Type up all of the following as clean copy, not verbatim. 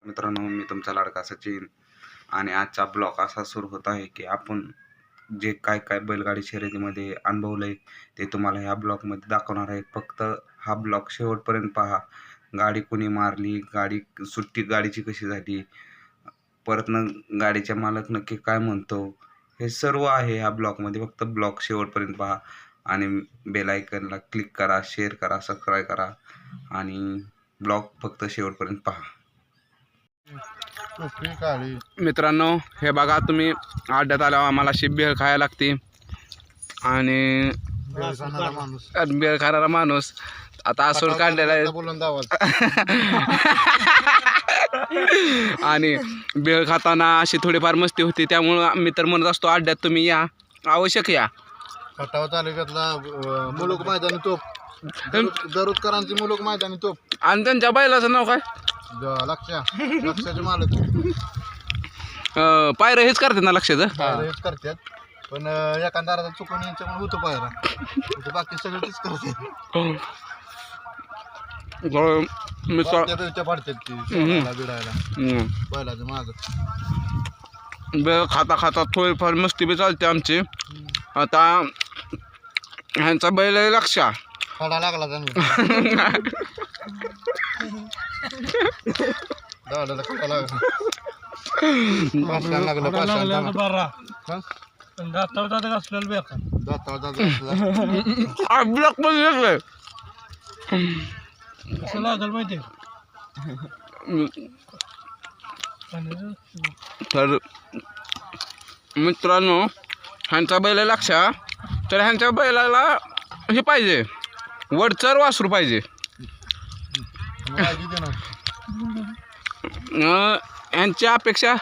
मित्रांनो, मी तुमचा लाडका सचिन आणि आजचा ब्लॉग असा सुरू होत आहे की आपण जे काय काय बैलगाडी शर्यतीमध्ये अनुभवलंय ते तुम्हाला ह्या ब्लॉगमध्ये दाखवणार आहे. फक्त हा ब्लॉग शेवटपर्यंत पहा. गाडी कुणी मारली, सुट्टी गाडीची कशी झाली, परतनं गाडीचा मालक नक्की काय म्हणतो, हे सर्व आहे ह्या ब्लॉगमध्ये. फक्त ब्लॉग शेवटपर्यंत पहा आणि बेल आयकनला क्लिक करा, शेअर करा, सबस्क्राईब करा आणि ब्लॉग फक्त शेवटपर्यंत पहा. मित्रांनो, हे बघा, तुम्ही अड्ड्यात आल्यावर आम्हाला अशी बेळ खायला लागते आणि बेळ खाणारा माणूस आता आसूड काढलेला आहे आणि बेळ खाताना अशी थोडीफार मस्ती होती. त्यामुळं मी तर म्हणत असतो, अड्ड्यात तुम्ही या, आवश्यक या. खटाव तालुक्यातला मुलुक मैदानी तोप, दरुदकरांची मुलुक मैदानी तोप. आणि त्यांच्या बैलाचं नाव काय? लक्षाचे मालक. पायरं हेच करतात ना लक्षाचं? हेच करतात, पण एखादा चुकून यांच्याकडून होतो पायरा, बाकी सगळं तेच करतात. पडतात ती बिडायला बैलाचं माग. बेळ खाता खाता थोडीफार मस्ती बी चालते आमची. आता ह्यांचा बैल लक्ष खडा लागला त्यांना. दाडाला खडा लागला, लागलं दातावर दादा असलेलं बेकार. ब्लॉक पण वेगळं कसं लागल माहिती तर मित्रांनो, ह्यांचा बैल लक्ष, तर ह्यांच्या बैलाला हे पाहिजे, वडचर वासरू पाहिजे. ह्यांच्या अपेक्षा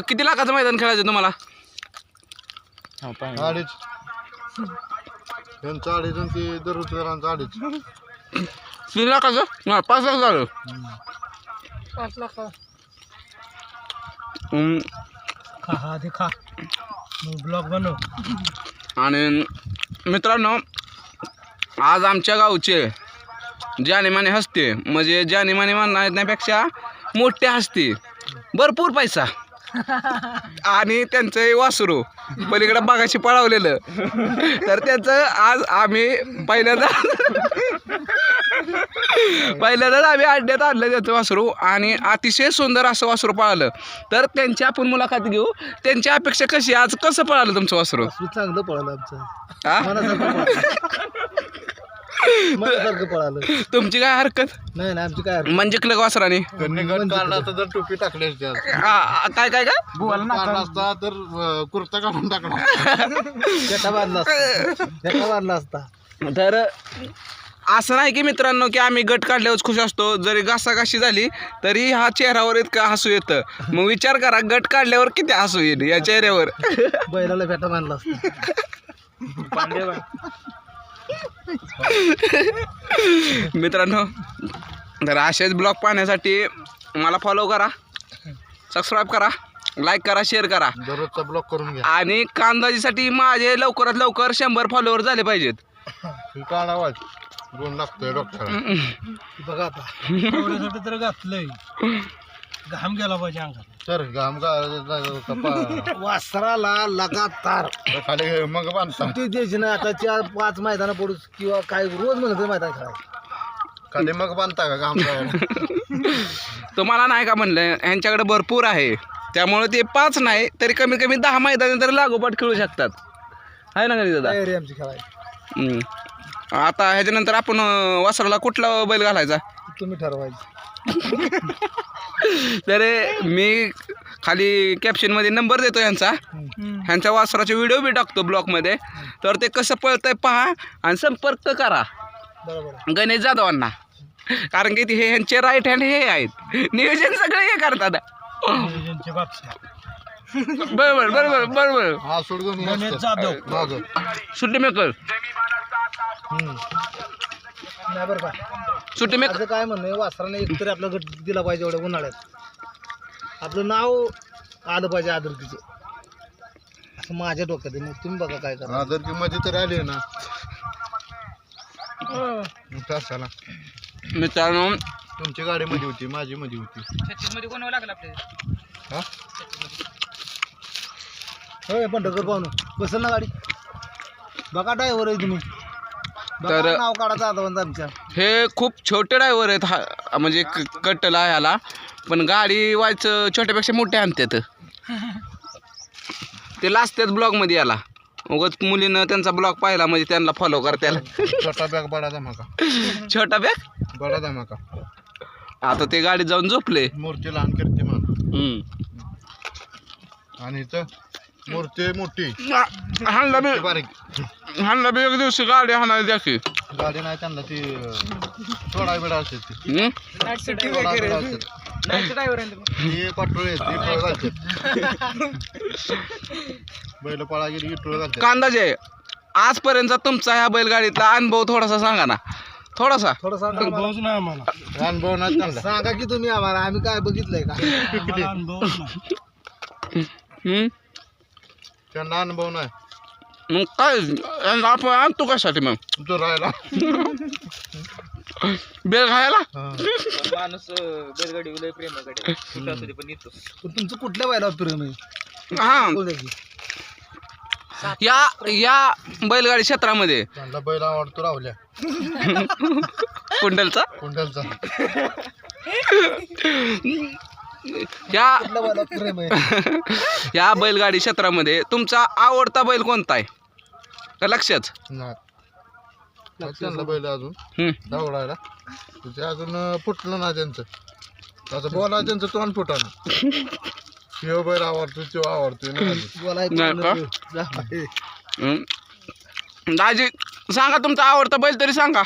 किती लाखाचं मैदान खेळायचं तुम्हाला? 2.5. त्यांचं 2.5 आणि ते दरुदकरांचं 2.5. 3 लाखाचं? 5 लाख झालं. 5 लाख खा ते खा, ब्लॉग बनव. आणि मित्रांनो, आज आमच्या गावचे जानेमाने हसते, म्हणजे जानेमाने म्हणण्यापेक्षा मोठे हसते, भरपूर पैसा आणि त्यांचं वासरू पलीकडे बागाशी पळवलेलं, तर त्याचं आज आम्ही पहिल्यांदाच आम्ही अड्ड्यात आणलं त्याचं वासरू आणि अतिशय सुंदर असं वासरू पळालं. तर त्यांची आपण मुलाखत घेऊ. त्यांची अपेक्षा कशी, आज कसं पळालं तुमचं वासरू? चांगलं पळालं आमचं, पळालं. तुमची काय हरकत नाही ना, आमची काय म्हणजे क्लग वासराने जर टोपी टाकली असते, काय काय काय असता तर कुर्ता काढून टाकला, बांधला असता. तर असं नाही की मित्रांनो की आम्ही गट काढल्यावर खुश असतो. जरी घासाघाशी झाली तरी हा चेहऱ्यावर इतकं हसू येतं. मग विचार करा, गट काढल्यावर किती हसू येईल या चेहऱ्यावर. बैलाला फेटा बांधला असता. मित्रांनो, तर असेच ब्लॉग पाहण्यासाठी मला फॉलो करा, सबस्क्राईब करा, लाईक करा, शेअर करा. दररोजचा ब्लॉग करून घ्या. आणि कांदाजीसाठी माझे लवकरात लवकर 100 फॉलोवर झाले पाहिजेत. आवाज गुण लागतोय डॉक्टर. बघा आता एवढ्यासाठी तर घातलंय, घाम गेला पाहिजे अंगात. तर घाम वासराला लगातार खाली मग बांधता द्यायची ना. आता 4-5 मैदान पडू किंवा काय रोज म्हणत मैदान खेळायचं, खाली मग बांधता का घाम? तुम्हाला नाही का म्हणलं, यांच्याकडे भरपूर आहे, त्यामुळे ते 5 नाही तरी कमीत कमी 10 मैदान तरी लागोपाठ खेळू शकतात, आहे ना घरी दादा? आमची खेळायची. आता ह्याच्यानंतर आपण वासराला कुठला बैल घालायचा तुम्ही ठरवायचं. तर मी खाली कॅप्शनमध्ये नंबर देतो यांचा, ह्यांच्या वासराचे व्हिडिओ बी टाकतो ब्लॉगमध्ये. तर ते कसं पळतंय पहा आणि संपर्क करा गणेश जाधवांना, कारण की हे ह्यांचे राईट हँड हे आहेत, नियोजन सगळे हे करतात. बरोबर बरोबर बरोबर. हा सोडून गणेश जाधव सुट्टी मेकर, नाही बरं का. सुट्टी मेकर काय म्हणणं, वासराने एकतरी आपला गट दिला पाहिजे. एवढ्या उन्हाळ्यात आपलं नाव आलं पाहिजे आदरकीचं, असं माझ्या डोक्यात आहे. मग तुम्ही बघा काय करा. आदरकी मध्ये तर आली ना. मित्रांनो, तुमची गाडी मध्ये होती, माझी मध्ये होती. हा होय पंढरपूर पाहुणं बसल ना गाडी. बघा ड्रायव्हर आहे तुम्ही. तर नाव काढायचं आता आमच्या. हे खूप छोटे ड्रायव्हर आहेत म्हणजे कट्टला ह्याला, पण गाडी व्हायचं छोट्यापेक्षा मोठे आणतात. ते लाजतात ब्लॉगमध्ये याला. उगाच मुलीनं त्यांचा ब्लॉग पाहिला म्हणजे त्यांना फॉलो करत्याला. छोटा बॅग बडा धमाका. छोटा बॅग बडा धमाका. आता ते गाडीत जाऊन झोपले. मूर्ती लहान करते मला. आणि इथं मूर्ती मोठी बारीक. हाणला बी एक दिवशी गाडी हाणायला द्या की. गाडी नाही त्यांना ती थोडा वेळ असते ती. पाटोळे बैल पळा गेली की टोळ घालते. कांदाजे आजपर्यंत तुमचा ह्या बैलगाडीतला अनुभव थोडासा सांगा ना. थोडासा अनुभवच नाही आम्हाला. अनुभव नाही त्यांना. सांगा की तुम्ही आम्हाला. आम्ही काय बघितलंय का? आम्हाला अनुभवच नाही. त्यांना अनुभव नाही. मग काय आपण आणतो कशासाठी मग तो राहायला बेल खायला. माणूस बैलगाडी लय प्रेमाकडे कुठं असू दे पण येतो. पण तुमचं कुठल्या बैलावर प्रेम आहे? हा या बैलगाडी क्षेत्रामध्ये त्यांना बैल आवडतो राहुल्या कुंडलचा कुंडलचा. या बैलगाडी क्षेत्रामध्ये तुमचा आवडता बैल कोणता आहे का लक्षात? त्यांना बैल अजून धावडायला ते अजून फुटलं ना त्यांचं. त्याचं बोला त्यांचं तोंड फुटानं. ह्यो बैल आवडतो तो आवडतो. दाजी सांगा तुमचा आवडता बैल तरी सांगा.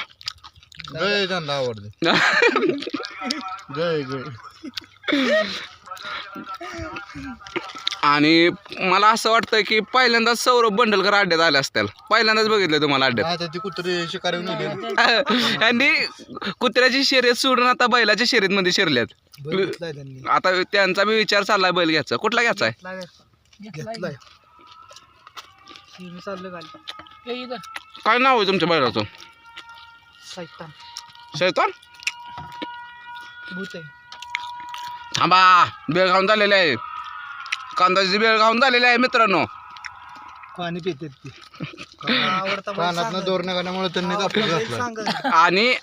गय त्यांना आवडते. गय गय. आणि मला असं वाटतं की पहिल्यांदाच सौरभ बंडलकर अड्ड्यात आले असतील. पहिल्यांदाच बघितलं तुम्हाला अड्ड्यात. ती कुत्री शिकारी नेली. यांनी कुत्र्याची शर्यत सोडून आता बैलाच्या शर्यतमध्ये शिरल्यात. आता त्यांचा बी विचार चाललाय बैल घ्यायचा. कुठला घ्यायचा आहे? काय नाव आहे तुमच्या बैलाचं? शैतान. थांबा, बेळ खाऊन झालेले आहे. कांद्याची बेळ खाऊन झालेली आहे मित्रांनो. पाणी पितात ती. कानातनं दोर निघाल्यामुळे त्यांनी कापून घातला. आणि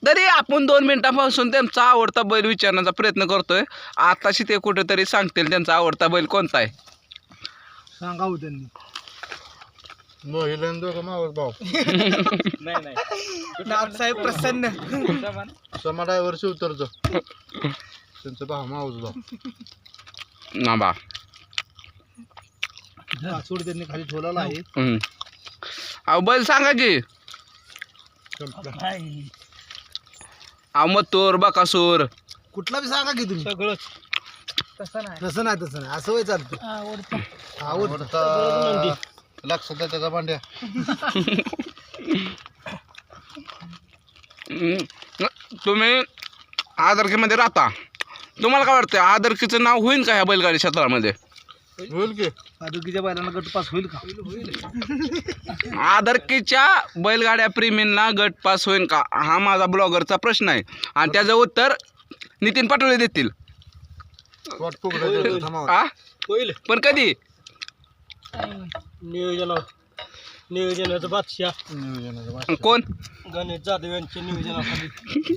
तरी आपण 2 मिनिटांपासून त्यांचा आवडता बैल विचारण्याचा प्रयत्न करतोय. आताशी ते कुठेतरी सांगतील त्यांचा आवडता बैल कोणता आहे. सांगावं त्यांनी. महिला दोघं मावस भाऊ. नाही नाथसाहेब प्रसन्न. समाडावर शिवतरचं त्यांचं भाऊ मावस भाऊ. ना बा सोड त्यांनी खाली ठेवलेला आहे. अहो बैल सांगा की. अहो मथुर बकासूर कुठला बी सांगा की तुम्ही. सगळंच तसं नाही असं वय चालतं. आवडता लक्षात त्याचा भांड्या. तुम्ही आदरकीमध्ये राहता. तुम्हाला काय वाटतं आदरकीचं नाव होईल का ह्या बैलगाडी क्षेत्रामध्ये? होईल की. आदुकीच्या बैलांना गट पास होईल का? आदरकीच्या बैलगाड्या प्रेमींना गट पास होईल का हा माझा ब्लॉगरचा प्रश्न आहे. आणि त्याचं उत्तर नितीन पाटोळे देतील. होईल पण कधी? नियोजनाचा बादशाह कोण? गणेश जाधव यांच्या नियोजनाखाली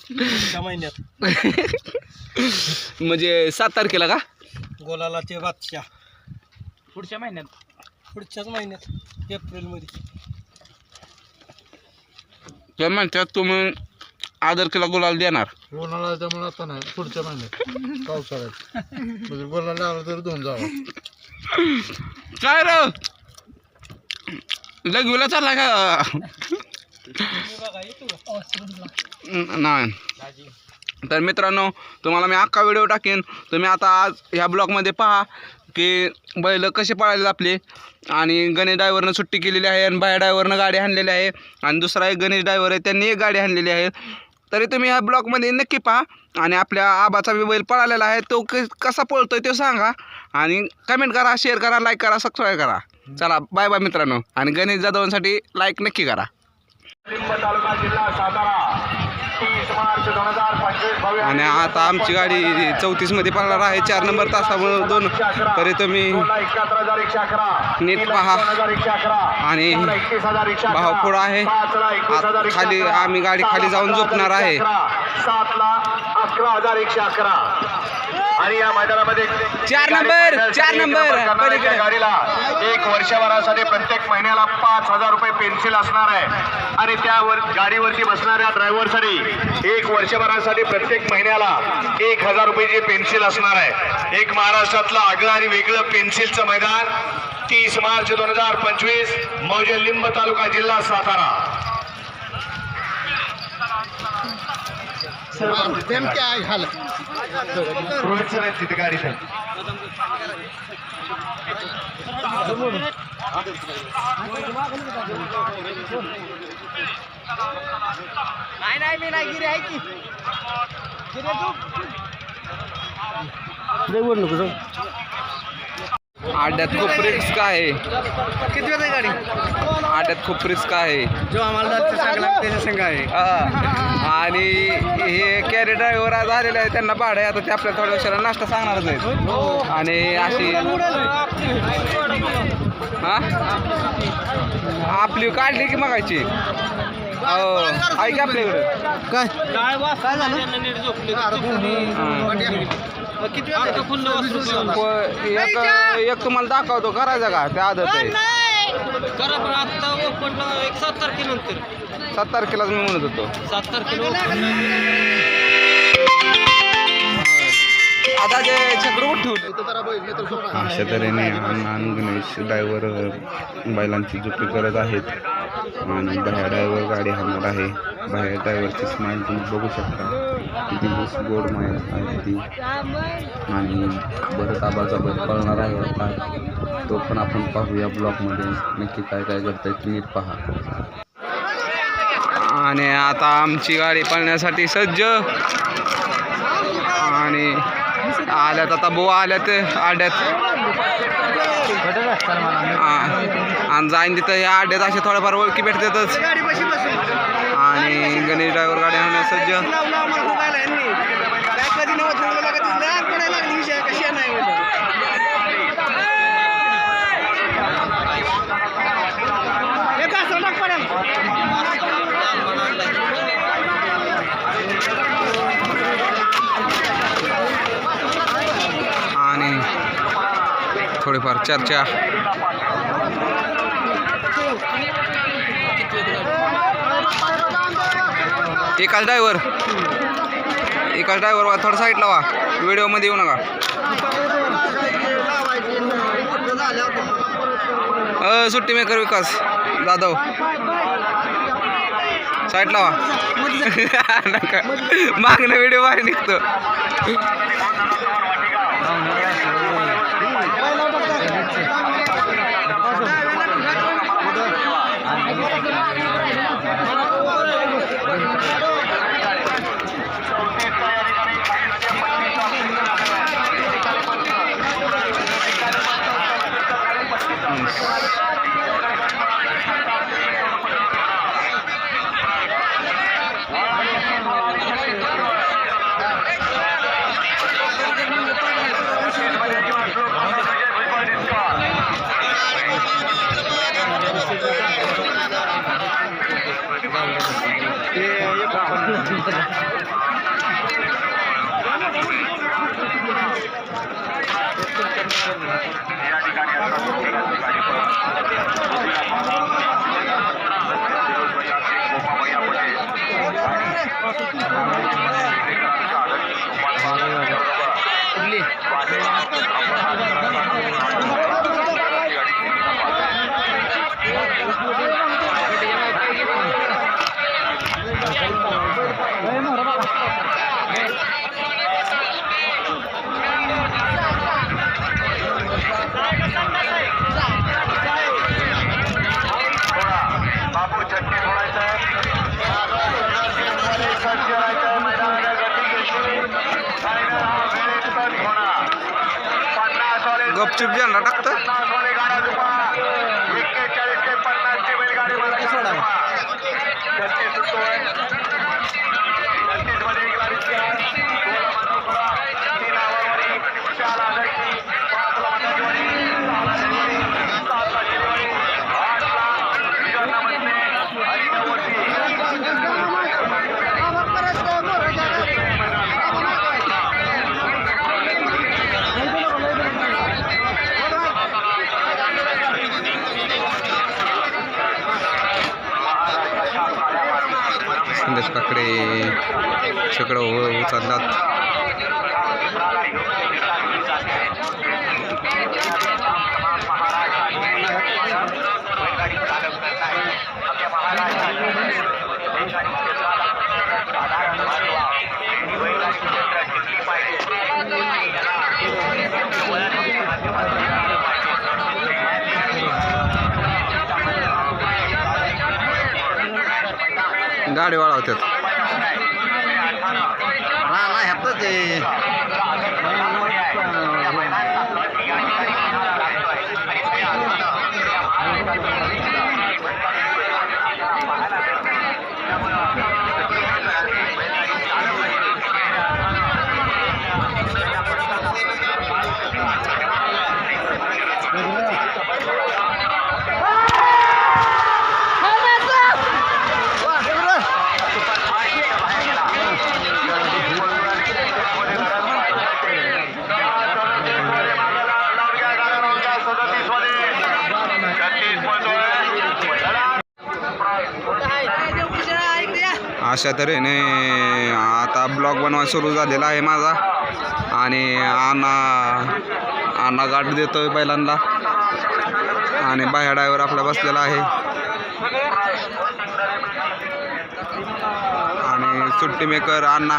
पुढच्या महिन्यात. म्हणजे 7 तारखेला का? गोलालाचे बादशाह पुढच्या पुढच्याच महिन्यात एप्रिलमध्ये. ते म्हणतात तुम्ही आदरकीला गुलाल देणार. उन्हाळा त्यामुळे आता नाही पुढच्या महिन्यात पावसाळ्यात. म्हणजे बोलायला आलं तर दोन जावं. काय र लगविला चालला का? नाही. तर मित्रांनो तुम्हाला मी अख्खा व्हिडिओ टाकेन. तुम्ही आता आज ह्या ब्लॉगमध्ये पहा की बैल कसे पळाले आपले. आणि गणेश ड्रायव्हरनं सुट्टी केलेली आहे आणि बाया ड्रायव्हरनं गाडी आणलेली आहे. आणि दुसरा एक गणेश ड्रायव्हर आहे त्यांनी एक गाडी आणलेली आहे. तरी तुम्ही ह्या ब्लॉगमध्ये नक्की पहा. आणि आपल्या आबाचा बी बैल पळालेला आहे तो कसा पळतोय तो सांगा. आणि कमेंट करा, शेअर करा, लाईक करा, सबस्क्राईब करा. चला बाय बाय मित्रांनो. आणि गणेश जाधवांसाठी लाईक नक्की करा. तालुका जिल्हा सातारा आणि आता आमची गाडी 34 मध्ये पळणार आहे 4 नंबर तासामधून. तरी तुम्ही नीट पहा. आणि भाव पुढं आहे. खाली आम्ही गाडी खाली जाऊन झोपणार आहे. 7,11,111 आणि या मैदानामध्ये 4 नंबर गाडीला 1 वर्षभरासाठी प्रत्येक महिन्याला 5,000 रुपये पेन्सिल असणार आहे. आणि त्यावर गाडीवरती बसणाऱ्या ड्रायव्हरसाठी 1 वर्षभरासाठी प्रत्येक महिन्याला 1,000 रुपयाची पेन्सिल असणार आहे. एक महाराष्ट्रातलं आगळं आणि वेगळं पेन्सिलचं मैदान 30 मार्च 2025 मौजे लिंब तालुका जिल्हा सातारा. नेमक्या आहे हाल रोहित सर आहेत तिथे गाडी नाही मी नाही गिरी आहे की आड्यात खूप रिस्क आहे. किती वेळ गाडी आड्यात खूप रिस्क आहे. जो आम्हाला त्याच्या संघ आहे. आणि हे कॅरी ड्रायव्हर आज आलेले आहे त्यांना भाडं आहे. आता ते आपल्याला थोड्या वर्षाला नाश्ता सांगणारच आहेत. आणि अशी हा आपली काढली की मगायची हो आहे की आपल्याकडे काय काय झालं किती एक तुम्हाला दाखवतो करायचं का त्या आदत आहे. करा पण आता ओपनला 7 तारखेनंतर 7 तारखेलाच मी म्हणत होतो. 7 तारखेला आता ते छकडं उठवलं. इथं जरा बैल तर सोडा. अशा तऱ्हेने आणि गणेश ड्रायव्हर बैलांची झोपडी करत आहेत. आणि बाहेर ड्रायव्हर गाडी हाणणार आहे. बाहेर ड्रायव्हरची स्माईल तुम्ही बघू शकता किती गोड माया आहे ती. आणि बरंच आबाचा बैल पळणार आहे आता तो पण आपण पाहूया ब्लॉगमध्ये नक्की काय काय करताय नीट पहा. आणि आता आमची गाडी पळण्यासाठी सज्ज. आणि आल्यात आता बुवा आल्यात आड्यात. आणि जाईन तिथं या आड्यात असे थोड्याफार ओळखी भेटतातच. आणि गणेश ड्रायव्हर गाडी आणण्यास सज्ज. आणि थोडीफार चर्चा. एकाच ड्रायव्हर थोडा साईडला व्हा. व्हिडिओमध्ये येऊ नका. सुट्टी मेकर विकास जाधव साईडला व्हा. नका मागणं व्हिडिओ बाहेर निघतो. गपचूप ज्यांना टाकतं भविष्याकडे उचलतात. गाडी वाळवतात. अशा तऱ्हेने आता ब्लॉग बनवायला सुरू झालेला आहे माझा. आणि अण्णा गाठ देतोय बैलांना. आणि बाह्या ड्रायव्हर आपला बसलेला आहे. आणि सुट्टी मेकर अण्णा.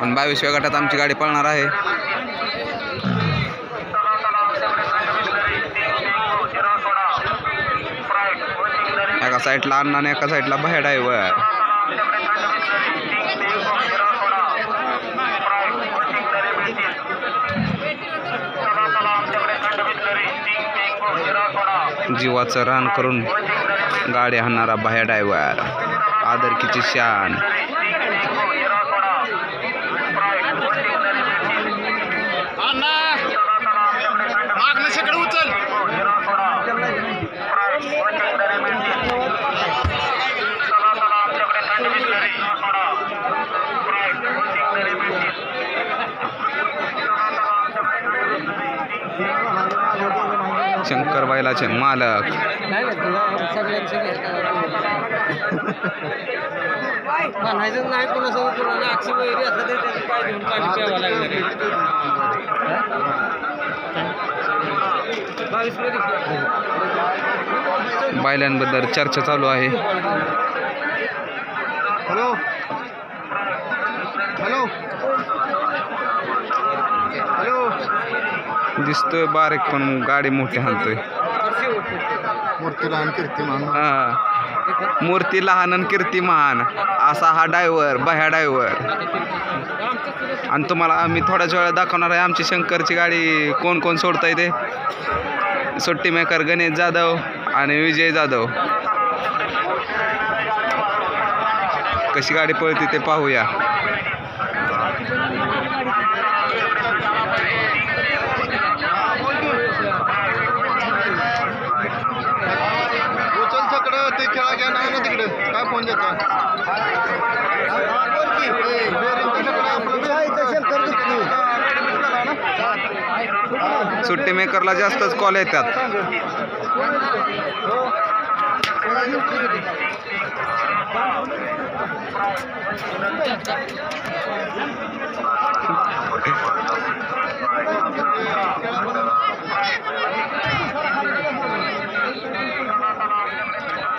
आणि 22व्या गटात आमची गाडी पळणार आहे. एका साईडला अण्णा आणि एका साईडला बाहेर ड्रायव्हर. जीवाचं रान करून गाडी हाणणारा बाहेर ड्रायव्हर. आदरकीची शान. शंकर बैलाचे मालक. म्हणायचं नाही कोणासोबत कोणाला अक्षय वगैरे असलं तरी त्याचं पाय घेऊन पाणी प्यावं लागलं. 22 मध्ये बैलांबद्दल चर्चा चालू आहे. Hello hello hello. दिसतोय बारीक पण गाडी मोठी हाणतोय. मूर्ती लहान कीर्तिमान. हा, मूर्ती लहान आणि कीर्तिमान असा हा ड्रायव्हर बाह्या ड्रायव्हर. आणि तुम्हाला आम्ही थोड्याच वेळा दाखवणार आहे आमची शंकरची गाडी कोण कोण सोडताय ते. सुट्टी मेकर गणेश जाधव आणि विजय जाधव. कशी गाडी पळते ते पाहूया. ते खेळा घ्या नाही ना तिकडे काय फोन देतो. सुट्टी मेकरला जास्तच कॉल येतात.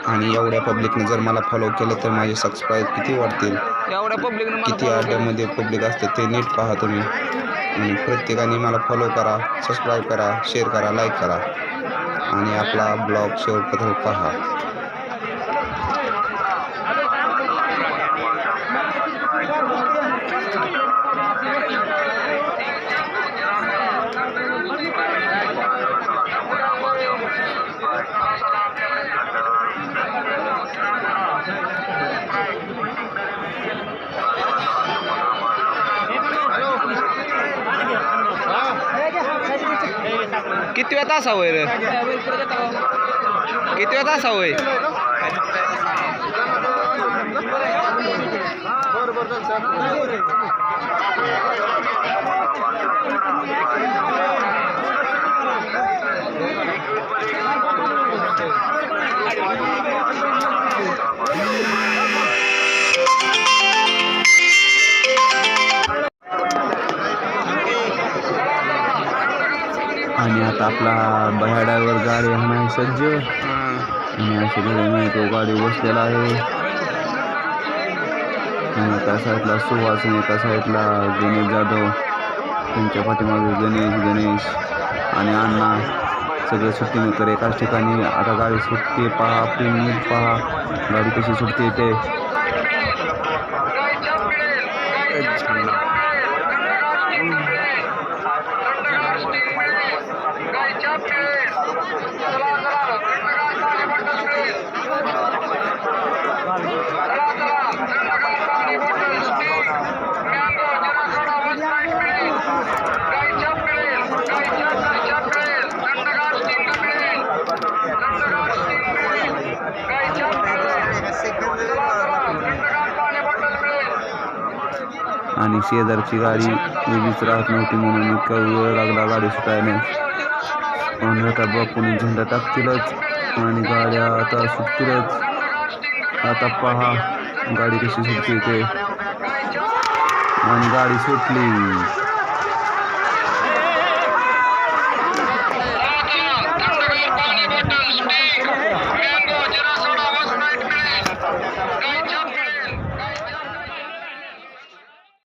आणि एवढ्या पब्लिकने जर मला फॉलो केलं तर माझे सबस्क्राईब किती वाढतील. एवढ्या पब्लिकनं किती अड्ड्यामध्ये पब्लिक असते ते नीट पहा तुम्ही. आणि प्रत्येकाने मला फॉलो करा, सबस्क्राईब करा, शेअर करा, लाईक करा. आणि आपला ब्लॉग शेवटपर्यंत पहा. किती वेळ तासावय रे? किती वेळ तासावय? आणि आता आपला बह्या ड्रायव्हर गाडी आहे सज्ज आणि अशी घरी तो गाडी बसलेला आहे. आणि एका साईडला सुहास आणि एका साईडला गणेश जाधव, त्यांच्या पाठीमागे गणेश आणि अण्णा सगळे सुट्टी मेकर एकाच ठिकाणी. आता गाडी सुटते पहा, प्रीमियर पहा गाडी कशी सुटते ते. आणि शेजारची गाडी उभीच राहत नव्हती म्हणून इतका वेळ लागला गाडी सुटायला. पण आता बापूने झेंडा टाकतीलच आणि गाड्या आता सुटतीलच. आता पहा गाडी कशी सुटते ते आणि गाडी सुटली.